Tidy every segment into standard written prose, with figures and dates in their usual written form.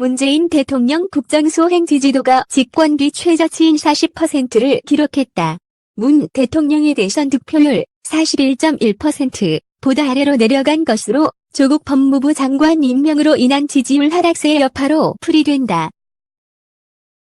문재인 대통령 국정수행 지지도가 집권비 최저치인 40%를 기록했다. 문 대통령의 대선 득표율 41.1%보다 아래로 내려간 것으로 조국 법무부 장관 임명으로 인한 지지율 하락세의 여파로 풀이된다.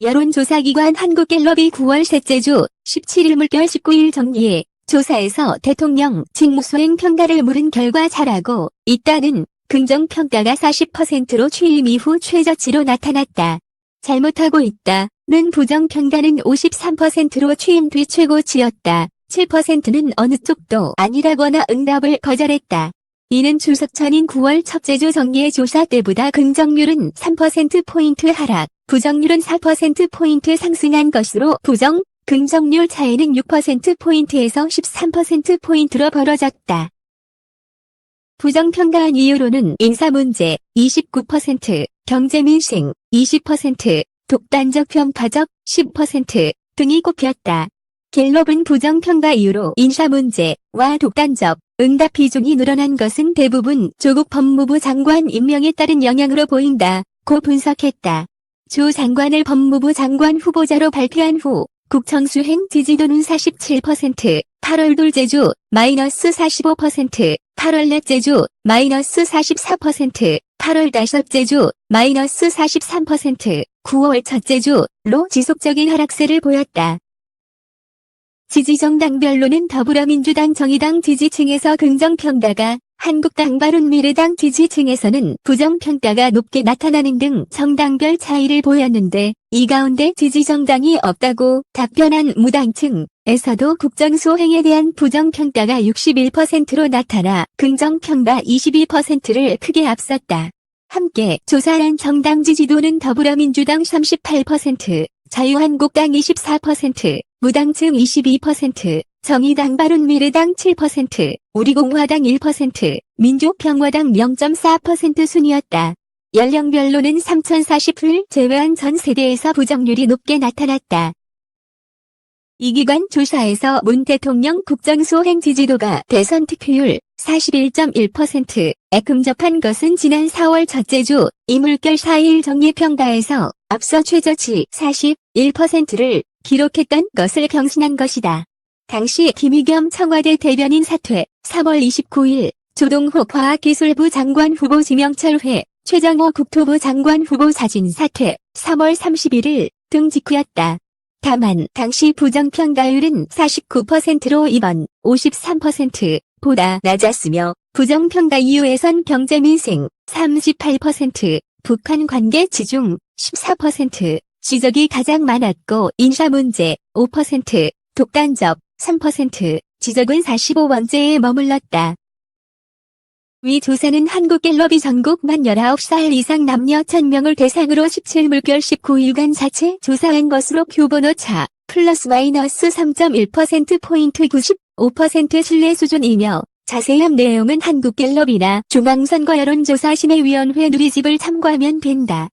여론조사기관 한국갤럽이 9월 셋째 주 17일 물결 19일 정리해 조사에서 대통령 직무수행 평가를 물은 결과 잘하고 있다는 긍정평가가 40%로 취임 이후 최저치로 나타났다. 잘못하고 있다는 부정평가는 53%로 취임 뒤 최고치였다. 7%는 어느 쪽도 아니라거나 응답을 거절했다. 이는 추석 전인 9월 첫째 주 정리의 조사 때보다 긍정률은 3%포인트 하락, 부정률은 4%포인트 상승한 것으로 부정, 긍정률 차이는 6%포인트에서 13%포인트로 벌어졌다. 부정평가한 이유로는 인사문제 29%, 경제민생 20%, 독단적 편파적 10% 등이 꼽혔다. 갤럽은 부정평가 이유로 인사문제와 독단적, 응답 비중이 늘어난 것은 대부분 조국 법무부 장관 임명에 따른 영향으로 보인다고 분석했다. 조 장관을 법무부 장관 후보자로 발표한 후 국정수행 지지도는 47%, 8월 둘째 주 마이너스 45%, 8월 넷째 주 마이너스 44%, 8월 다섯째 주 마이너스 43%, 9월 첫째 주로 지속적인 하락세를 보였다. 지지정당별로는 더불어민주당 정의당 지지층에서 긍정평가가, 한국당 바른미래당 지지층에서는 부정평가가 높게 나타나는 등 정당별 차이를 보였는데 이 가운데 지지정당이 없다고 답변한 무당층에서도 국정수행에 대한 부정평가가 61%로 나타나 긍정평가 22%를 크게 앞섰다. 함께 조사한 정당 지지도는 더불어민주당 38%, 자유한국당 24%, 무당층 22%, 정의당 바른미래당 7%, 우리공화당 1%, 민주평화당 0.4% 순이었다. 연령별로는 3040을 제외한 전 세대에서 부정률이 높게 나타났다. 이 기관 조사에서 문 대통령 국정수행 지지도가 대선 득표율 41.1%에 근접한 것은 지난 4월 첫째 주 이물결 4일 정리평가에서 앞서 최저치 41%를 기록했던 것을 경신한 것이다. 당시 김의겸 청와대 대변인 사퇴, 3월 29일 조동욱 과학기술부 장관 후보 지명 철회, 최정호 국토부 장관 후보 사진 사퇴, 3월 31일 등 직후였다. 다만 당시 부정평가율은 49%로 이번 53%보다 낮았으며 부정평가 이유에선 경제민생 38%, 북한 관계 치중 14%, 지적이 가장 많았고 인사문제 5%, 독단적 3%, 지적은 45번째에 머물렀다. 위 조사는 한국갤럽이 전국 만 19살 이상 남녀 1000명을 대상으로 17물결 19일간 자체 조사한 것으로 교번호 차 플러스 마이너스 3.1%포인트 95% 신뢰 수준이며 자세한 내용은 한국갤럽이나 중앙선거 여론조사심의위원회 누리집을 참고하면 된다.